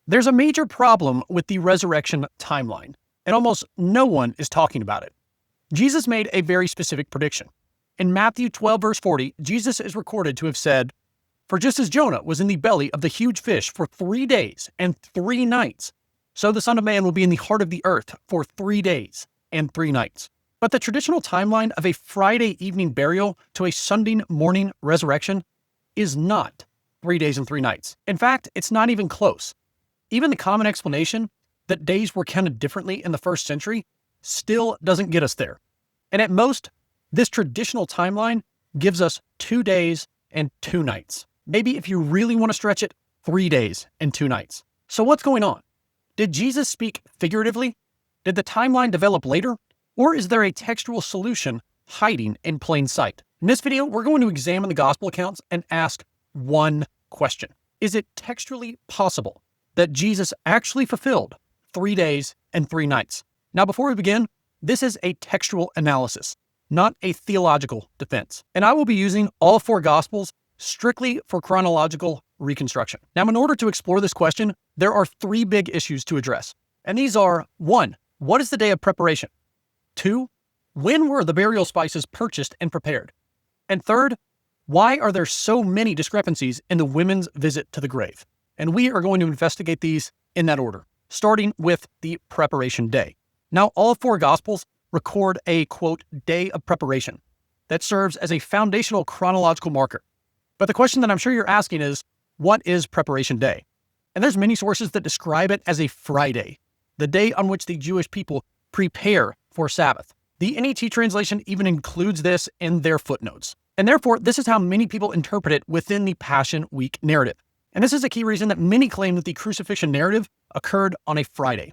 There's a major problem with the resurrection timeline, and almost no one is talking about it. Jesus made a very specific prediction. In Matthew 12, verse 40, Jesus is recorded to have said, "For just as Jonah was in the belly of the huge fish for 3 days and 3 nights, so the Son of Man will be in the heart of the earth for 3 days and 3 nights." But the traditional timeline of a Friday evening burial to a Sunday morning resurrection is not 3 days and 3 nights. In fact, it's not even close. Even the common explanation that days were counted differently in the first century still doesn't get us there. And at most, this traditional timeline gives us 2 days and 2 nights. Maybe if you really want to stretch it, 3 days and 2 nights. So what's going on? Did Jesus speak figuratively? Did the timeline develop later? Or is there a textual solution hiding in plain sight? In this video, we're going to examine the gospel accounts and ask one question. Is it textually possible that Jesus actually fulfilled 3 days and 3 nights? Now, before we begin, this is a textual analysis, not a theological defense. And I will be using all 4 gospels strictly for chronological reconstruction. Now, in order to explore this question, there are 3 big issues to address. And these are: 1, what is the day of preparation? 2, when were the burial spices purchased and prepared? And 3rd, why are there so many discrepancies in the women's visit to the grave? And we are going to investigate these in that order, starting with the preparation day. Now, all 4 gospels record a, quote, day of preparation that serves as a foundational chronological marker. But the question that I'm sure you're asking is, what is preparation day? And there's many sources that describe it as a Friday, the day on which the Jewish people prepare for Sabbath. The NET translation even includes this in their footnotes. And therefore, this is how many people interpret it within the Passion Week narrative. And this is a key reason that many claim that the Crucifixion narrative occurred on a Friday.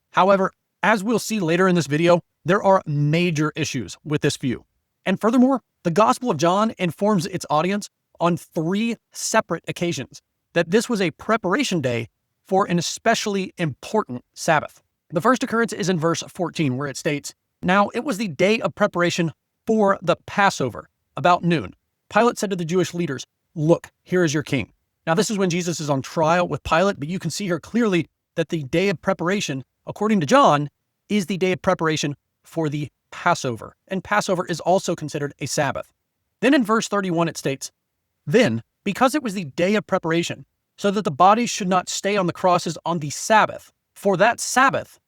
However, as we'll see later in this video, there are major issues with this view. And furthermore, the Gospel of John informs its audience on 3 separate occasions that this was a preparation day for an especially important Sabbath. The first occurrence is in verse 14, where it states, "Now it was the day of preparation for the Passover, about noon. Pilate said to the Jewish leaders, 'Look, here is your king.'" Now this is when Jesus is on trial with Pilate, but you can see here clearly that the day of preparation, according to John, is the day of preparation for the Passover. And Passover is also considered a Sabbath. Then in verse 31 it states, "Then, because it was the day of preparation, so that the bodies should not stay on the crosses on the Sabbath, for that Sabbath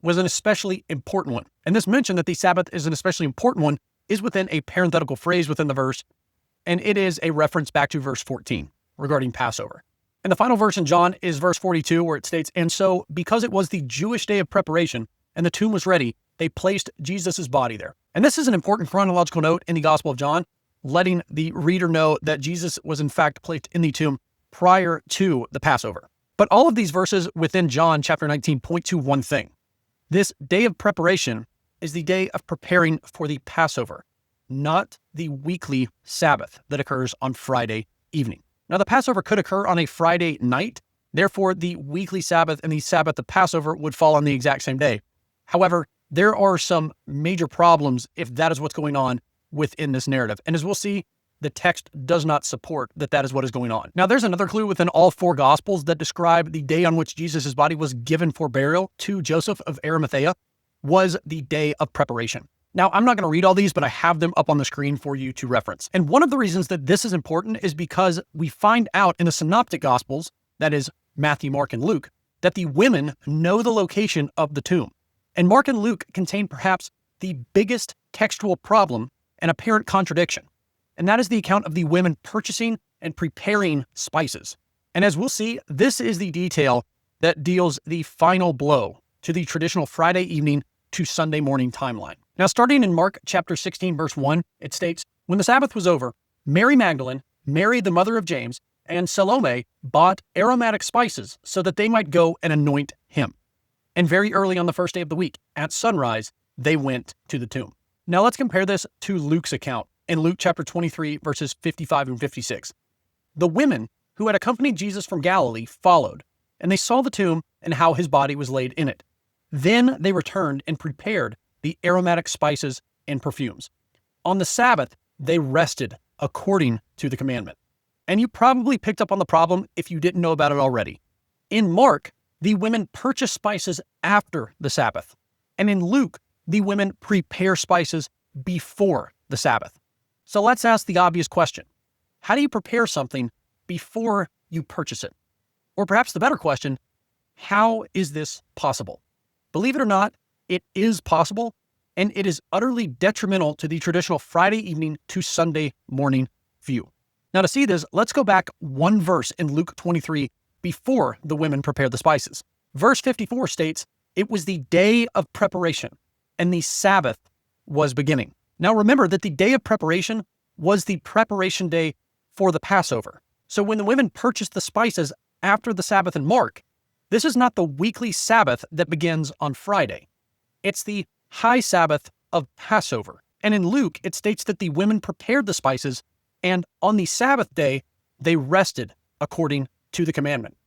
was an especially important one." And this mention that the Sabbath is an especially important one is within a parenthetical phrase within the verse, and it is a reference back to verse 14 regarding Passover. And the final verse in John is verse 42, where it states, "And so, because it was the Jewish day of preparation, and the tomb was ready, they placed Jesus' body there." And this is an important chronological note in the Gospel of John, letting the reader know that Jesus was in fact placed in the tomb prior to the Passover. But all of these verses within John chapter 19 point to one thing. This day of preparation is the day of preparing for the Passover, not the weekly Sabbath that occurs on Friday evening. Now, the Passover could occur on a Friday night. Therefore, the weekly Sabbath and the Sabbath of Passover would fall on the exact same day. However, there are some major problems if that is what's going on within this narrative. And as we'll see, the text does not support that that is what is going on. Now, there's another clue within all 4 Gospels that describe the day on which Jesus' body was given for burial to Joseph of Arimathea was the day of preparation. Now, I'm not going to read all these, but I have them up on the screen for you to reference. And one of the reasons that this is important is because we find out in the Synoptic Gospels, that is Matthew, Mark, and Luke, that the women know the location of the tomb. And Mark and Luke contain perhaps the biggest textual problem and apparent contradiction. And that is the account of the women purchasing and preparing spices. And as we'll see, this is the detail that deals the final blow to the traditional Friday evening to Sunday morning timeline. Now, starting in Mark chapter 16, verse 1, it states, "When the Sabbath was over, Mary Magdalene, Mary the mother of James, and Salome bought aromatic spices so that they might go and anoint him. And very early on the first day of the week, at sunrise, they went to the tomb." Now let's compare this to Luke's account in Luke chapter 23, verses 55 and 56. "The women who had accompanied Jesus from Galilee followed, and they saw the tomb and how his body was laid in it. Then they returned and prepared the aromatic spices and perfumes. On the Sabbath, they rested according to the commandment." And you probably picked up on the problem if you didn't know about it already. In Mark, the women purchase spices after the Sabbath. And in Luke, the women prepare spices before the Sabbath. So let's ask the obvious question. How do you prepare something before you purchase it? Or perhaps the better question, how is this possible? Believe it or not, it is possible, and it is utterly detrimental to the traditional Friday evening to Sunday morning view. Now, to see this, let's go back one verse in Luke 23 before the women prepared the spices. Verse 54 states, "It was the day of preparation, and the Sabbath was beginning." Now remember that the day of preparation was the preparation day for the Passover. So when the women purchased the spices after the Sabbath in Mark, this is not the weekly Sabbath that begins on Friday. It's the high Sabbath of Passover. And in Luke, it states that the women prepared the spices, and on the Sabbath day, they rested according to the commandment.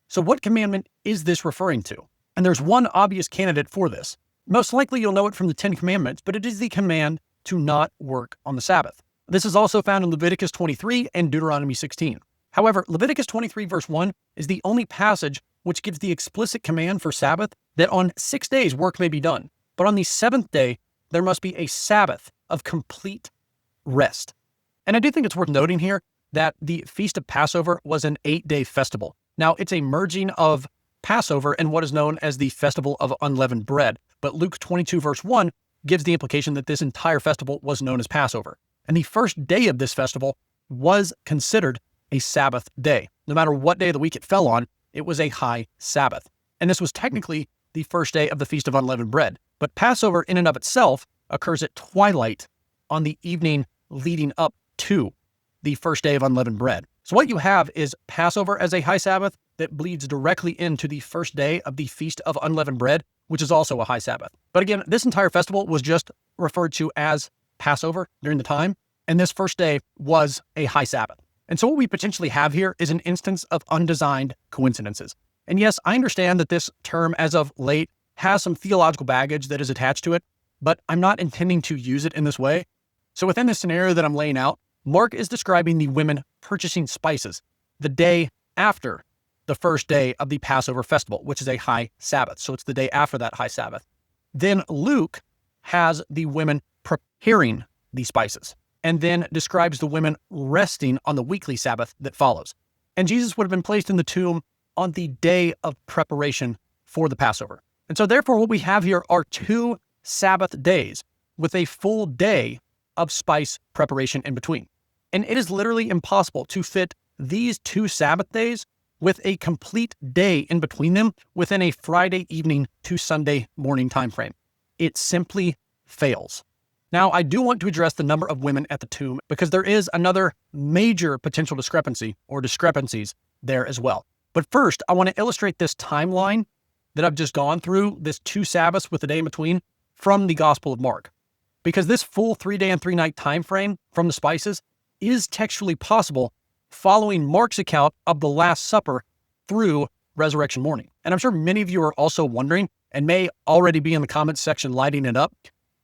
So what commandment is this referring to? And there's one obvious candidate for this. Most likely you'll know it from the Ten Commandments, but it is the command to not work on the Sabbath. This is also found in Leviticus 23 and Deuteronomy 16. However, Leviticus 23 verse 1 is the only passage which gives the explicit command for Sabbath that on 6 days work may be done, but on the seventh day there must be a Sabbath of complete rest. And I do think it's worth noting here that the Feast of Passover was an 8-day festival. Now, it's a merging of Passover and what is known as the Festival of Unleavened Bread, but Luke 22 verse 1 gives the implication that this entire festival was known as Passover. And the first day of this festival was considered a Sabbath day. No matter what day of the week it fell on, it was a high Sabbath. And this was technically the first day of the Feast of Unleavened Bread. But Passover in and of itself occurs at twilight on the evening leading up to the first day of unleavened bread. So what you have is Passover as a high Sabbath that bleeds directly into the first day of the Feast of Unleavened Bread, which is also a high Sabbath. But again, this entire festival was just referred to as Passover during the time, and this first day was a high Sabbath. And so what we potentially have here is an instance of undesigned coincidences. And yes, I understand that this term as of late has some theological baggage that is attached to it, but I'm not intending to use it in this way. So within this scenario that I'm laying out, Mark is describing the women purchasing spices the day after the first day of the Passover festival, which is a high Sabbath. So it's the day after that high Sabbath. Then Luke has the women preparing the spices and then describes the women resting on the weekly Sabbath that follows. And Jesus would have been placed in the tomb on the day of preparation for the Passover. And so therefore what we have here are 2 Sabbath days with a full day of spice preparation in between. And it is literally impossible to fit these 2 Sabbath days with a complete day in between them within a Friday evening to Sunday morning time frame. It simply fails. Now, I do want to address the number of women at the tomb because there is another major potential discrepancy or discrepancies there as well. But first, I want to illustrate this timeline that I've just gone through, this 2 Sabbaths with a day in between, from the Gospel of Mark. Because this full 3-day and 3-night time frame from the spices is textually possible following Mark's account of the Last Supper through resurrection morning. And I'm sure many of you are also wondering, and may already be in the comments section lighting it up,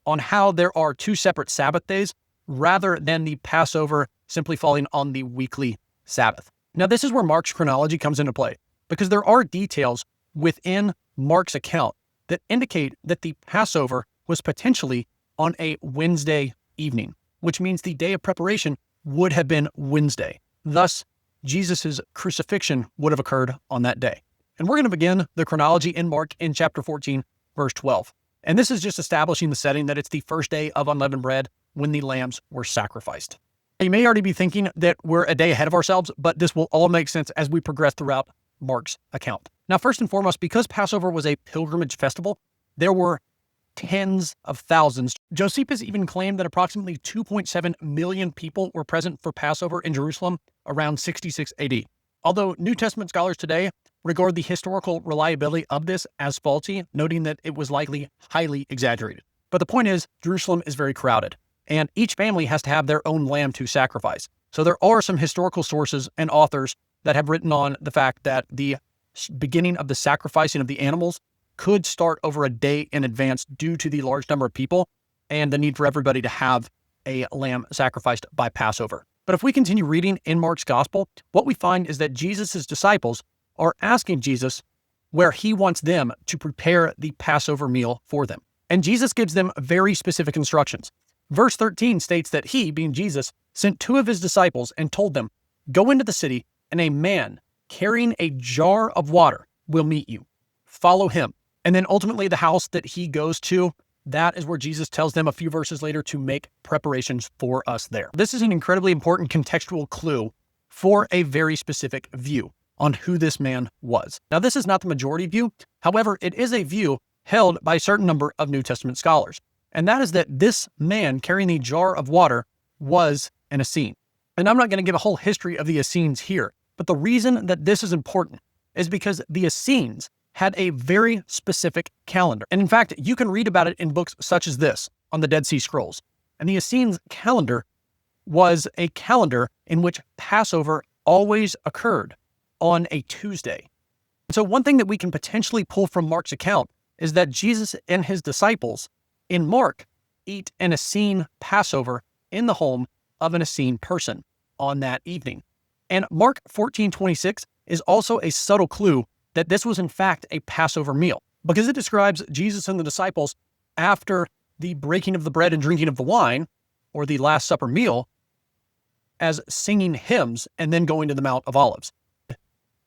on how there are 2 separate Sabbath days rather than the Passover simply falling on the weekly Sabbath. Now, this is where Mark's chronology comes into play, because there are details within Mark's account that indicate that the Passover was potentially on a Wednesday evening, which means the day of preparation would have been Wednesday. Thus, Jesus' crucifixion would have occurred on that day. And we're going to begin the chronology in Mark in chapter 14, verse 12. And this is just establishing the setting that it's the first day of unleavened bread when the lambs were sacrificed. You may already be thinking that we're a day ahead of ourselves, but this will all make sense as we progress throughout Mark's account. Now, first and foremost, because Passover was a pilgrimage festival, there were tens of thousands. Josephus even claimed that approximately 2.7 million people were present for Passover in Jerusalem around 66 AD. Although New Testament scholars today regard the historical reliability of this as faulty, noting that it was likely highly exaggerated. But the point is, Jerusalem is very crowded, and each family has to have their own lamb to sacrifice. So there are some historical sources and authors that have written on the fact that the beginning of the sacrificing of the animals could start over a day in advance due to the large number of people and the need for everybody to have a lamb sacrificed by Passover. But if we continue reading in Mark's gospel, what we find is that Jesus' disciples are asking Jesus where he wants them to prepare the Passover meal for them. And Jesus gives them very specific instructions. Verse 13 states that he, being Jesus, sent 2 of his disciples and told them, "Go into the city, and a man carrying a jar of water will meet you. Follow him." And then ultimately the house that he goes to, that is where Jesus tells them a few verses later to make preparations for us there. This is an incredibly important contextual clue for a very specific view on who this man was. Now, this is not the majority view. However, it is a view held by a certain number of New Testament scholars. And that is that this man carrying the jar of water was an Essene. And I'm not going to give a whole history of the Essenes here, but the reason that this is important is because the Essenes had a very specific calendar. And in fact, you can read about it in books such as this on the Dead Sea Scrolls. And the Essenes' calendar was a calendar in which Passover always occurred on a Tuesday. So one thing that we can potentially pull from Mark's account is that Jesus and his disciples in Mark eat an Essene Passover in the home of an Essene person on that evening. And Mark 14:26 is also a subtle clue that this was in fact a Passover meal, because it describes Jesus and the disciples after the breaking of the bread and drinking of the wine, or the Last Supper meal, as singing hymns and then going to the Mount of Olives.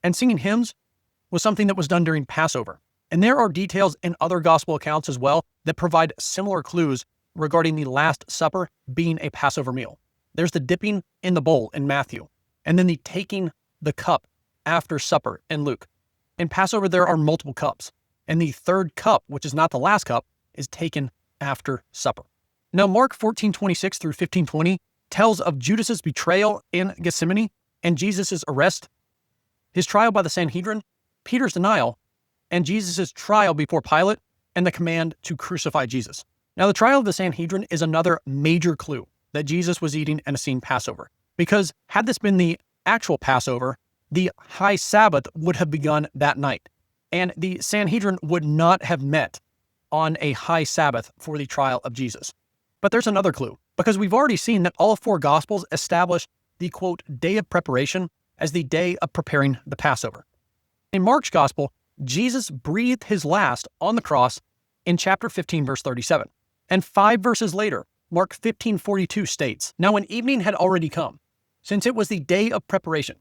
And singing hymns was something that was done during Passover. And there are details in other gospel accounts as well that provide similar clues regarding the Last Supper being a Passover meal. There's the dipping in the bowl in Matthew, and then the taking the cup after supper in Luke. In Passover, there are multiple cups, and the third cup, which is not the last cup, is taken after supper. Now, Mark 14:26 through 15:20 tells of Judas's betrayal in Gethsemane and Jesus' arrest, his trial by the Sanhedrin, Peter's denial, and Jesus' trial before Pilate, and the command to crucify Jesus. Now, the trial of the Sanhedrin is another major clue that Jesus was eating an Essene Passover, because had this been the actual Passover, the high Sabbath would have begun that night, and the Sanhedrin would not have met on a high Sabbath for the trial of Jesus. But there's another clue, because we've already seen that all 4 Gospels establish the, quote, day of preparation as the day of preparing the Passover. In Mark's Gospel, Jesus breathed his last on the cross in chapter 15, verse 37. And 5 verses later, Mark 15:42 states, "Now when evening had already come, since it was the day of preparation,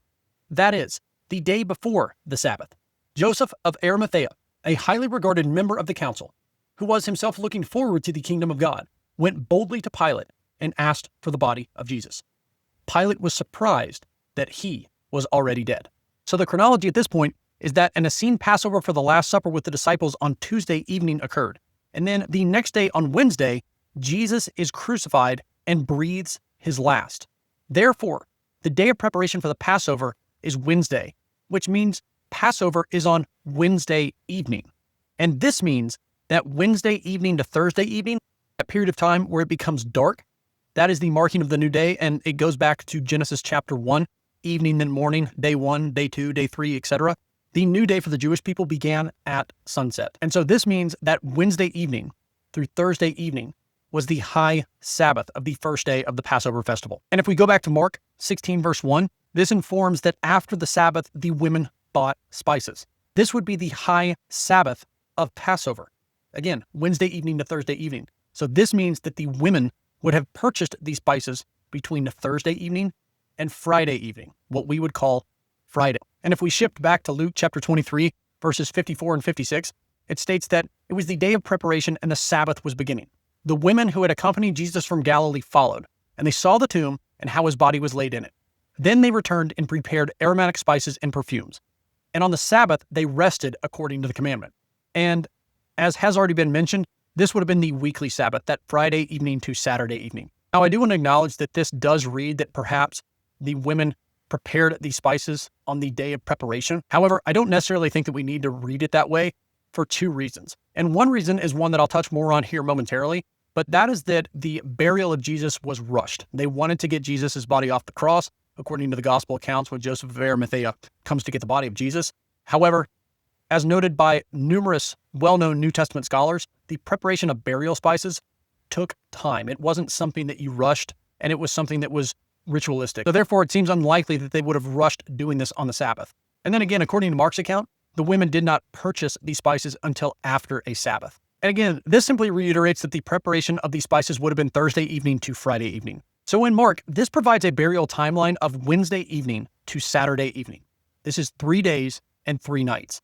that is, the day before the Sabbath, Joseph of Arimathea, a highly regarded member of the council, who was himself looking forward to the kingdom of God, went boldly to Pilate and asked for the body of Jesus. Pilate was surprised that he was already dead." So the chronology at this point is that an Essene Passover for the Last Supper with the disciples on Tuesday evening occurred. And then the next day on Wednesday, Jesus is crucified and breathes his last. Therefore, the day of preparation for the Passover is Wednesday, which means Passover is on Wednesday evening. And this means that Wednesday evening to Thursday evening, that period of time where it becomes dark, that is the marking of the new day, and it goes back to Genesis chapter 1, evening then morning, day 1, day 2, day 3, etc. The new day for the Jewish people began at sunset. And so this means that Wednesday evening through Thursday evening was the high Sabbath of the first day of the Passover festival. And if we go back to Mark 16, verse 1, this informs that after the Sabbath, the women bought spices. This would be the high Sabbath of Passover. Again, Wednesday evening to Thursday evening. So this means that the women would have purchased these spices between the Thursday evening and Friday evening, what we would call Friday. And if we shift back to Luke chapter 23, verses 54 and 56, it states that it was the day of preparation and the Sabbath was beginning. The women who had accompanied Jesus from Galilee followed, and they saw the tomb and how his body was laid in it. Then they returned and prepared aromatic spices and perfumes. And on the Sabbath, they rested according to the commandment. And as has already been mentioned, this would have been the weekly Sabbath, that Friday evening to Saturday evening. Now, I do want to acknowledge that this does read that perhaps the women prepared these spices on the day of preparation. However, I don't necessarily think that we need to read it that way for 2 reasons. And one reason is one that I'll touch more on here momentarily, but that is that the burial of Jesus was rushed. They wanted to get Jesus' body off the cross, according to the gospel accounts when Joseph of Arimathea comes to get the body of Jesus. However, as noted by numerous well-known New Testament scholars, the preparation of burial spices took time. It wasn't something that you rushed, and it was something that was ritualistic. So therefore, it seems unlikely that they would have rushed doing this on the Sabbath. And then again, according to Mark's account, the women did not purchase these spices until after a Sabbath. And again, this simply reiterates that the preparation of these spices would have been Thursday evening to Friday evening. So in Mark, this provides a burial timeline of Wednesday evening to Saturday evening. This is 3 days and 3 nights.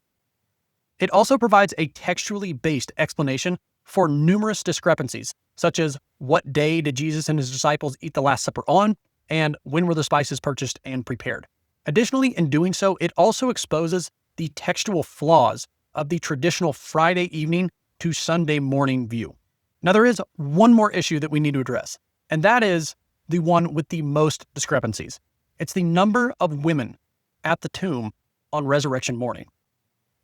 It also provides a textually based explanation for numerous discrepancies, such as what day did Jesus and his disciples eat the Last Supper on, and when were the spices purchased and prepared. Additionally, in doing so, it also exposes the textual flaws of the traditional Friday evening to Sunday morning view. Now, there is one more issue that we need to address, and that is the one with the most discrepancies. It's the number of women at the tomb on resurrection morning.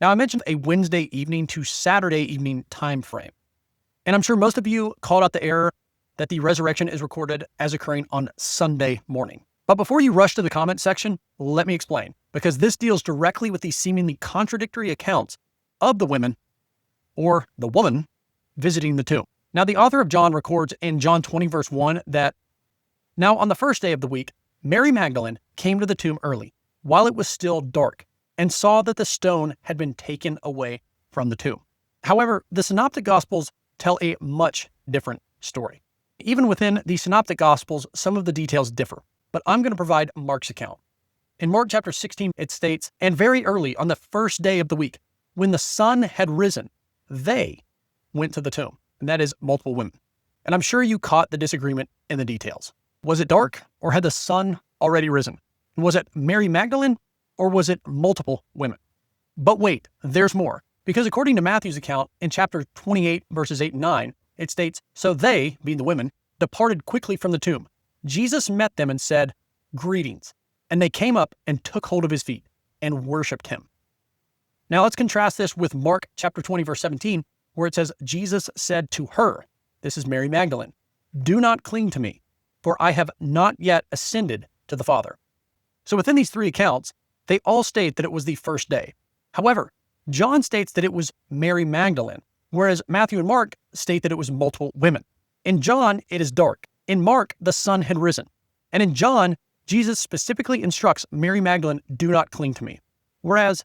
Now, I mentioned a Wednesday evening to Saturday evening time frame, and I'm sure most of you called out the error that the resurrection is recorded as occurring on Sunday morning. But before you rush to the comment section, let me explain, because this deals directly with the seemingly contradictory accounts of the women, or the woman, visiting the tomb. Now, the author of John records in John 20, verse 1 that, "Now on the first day of the week, Mary Magdalene came to the tomb early, while it was still dark, and saw that the stone had been taken away from the tomb." However, the Synoptic Gospels tell a much different story. Even within the Synoptic Gospels, some of the details differ, but I'm going to provide Mark's account. In Mark chapter 16, it states, "And very early on the first day of the week, when the sun had risen, they went to the tomb." And that is multiple women. And I'm sure you caught the disagreement in the details. Was it dark, or had the sun already risen? Was it Mary Magdalene, or was it multiple women? But wait, there's more. Because according to Matthew's account, in chapter 28, verses 8 and 9, it states, "So they, being the women, departed quickly from the tomb. Jesus met them and said, 'Greetings.' And they came up and took hold of his feet and worshipped him." Now let's contrast this with Mark chapter 20, verse 17, where it says, "Jesus said to her," this is Mary Magdalene, "'Do not cling to me, for I have not yet ascended to the Father.'" So within these three accounts, they all state that it was the first day. However, John states that it was Mary Magdalene, whereas Matthew and Mark state that it was multiple women. In John, it is dark. In Mark, the sun had risen. And in John, Jesus specifically instructs Mary Magdalene, "Do not cling to me." Whereas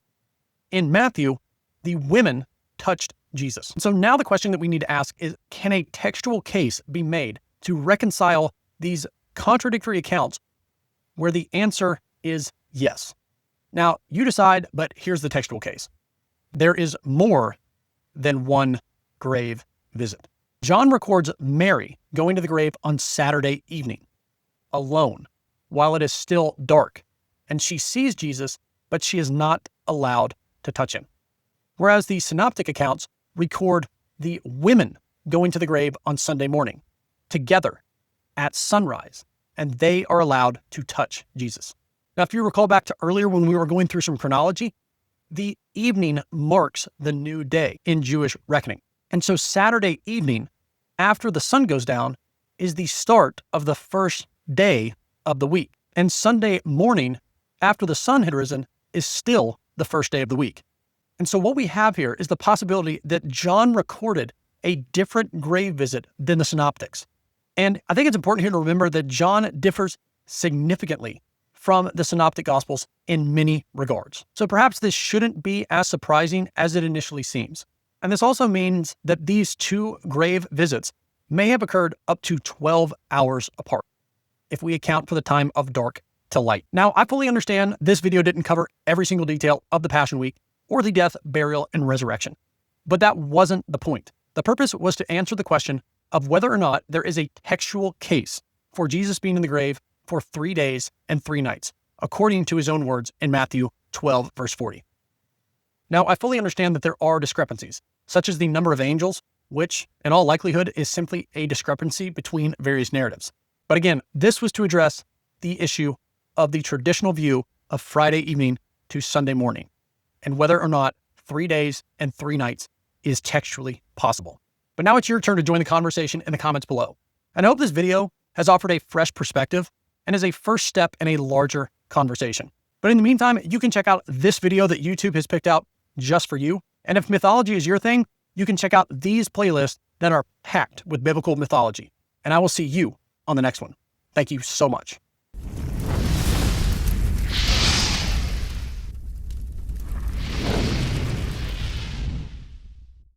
in Matthew, the women touched Jesus. So now the question that we need to ask is, can a textual case be made to reconcile these contradictory accounts, where the answer is yes? Now, you decide, but here's the textual case. There is more than one grave visit. John records Mary going to the grave on Saturday evening, alone, while it is still dark, and she sees Jesus, but she is not allowed to touch him. Whereas the synoptic accounts record the women going to the grave on Sunday morning, together, at sunrise, and they are allowed to touch Jesus. Now, if you recall back to earlier when we were going through some chronology, the evening marks the new day in Jewish reckoning. And so Saturday evening, after the sun goes down, is the start of the first day of the week. And Sunday morning, after the sun had risen, is still the first day of the week. And so what we have here is the possibility that John recorded a different grave visit than the synoptics. And I think it's important here to remember that John differs significantly from the synoptic gospels in many regards. So perhaps this shouldn't be as surprising as it initially seems. And this also means that these two grave visits may have occurred up to 12 hours apart, if we account for the time of dark to light. Now, I fully understand this video didn't cover every single detail of the Passion Week or the death, burial, and resurrection, but that wasn't the point. The purpose was to answer the question of whether or not there is a textual case for Jesus being in the grave for 3 days and 3 nights, according to his own words in Matthew 12, verse 40. Now, I fully understand that there are discrepancies, such as the number of angels, which, in all likelihood, is simply a discrepancy between various narratives. But again, this was to address the issue of the traditional view of Friday evening to Sunday morning, and whether or not 3 days and 3 nights is textually possible. But now it's your turn to join the conversation in the comments below. And I hope this video has offered a fresh perspective and is a first step in a larger conversation. But in the meantime, you can check out this video that YouTube has picked out just for you. And if mythology is your thing, you can check out these playlists that are packed with biblical mythology. And I will see you on the next one. Thank you so much.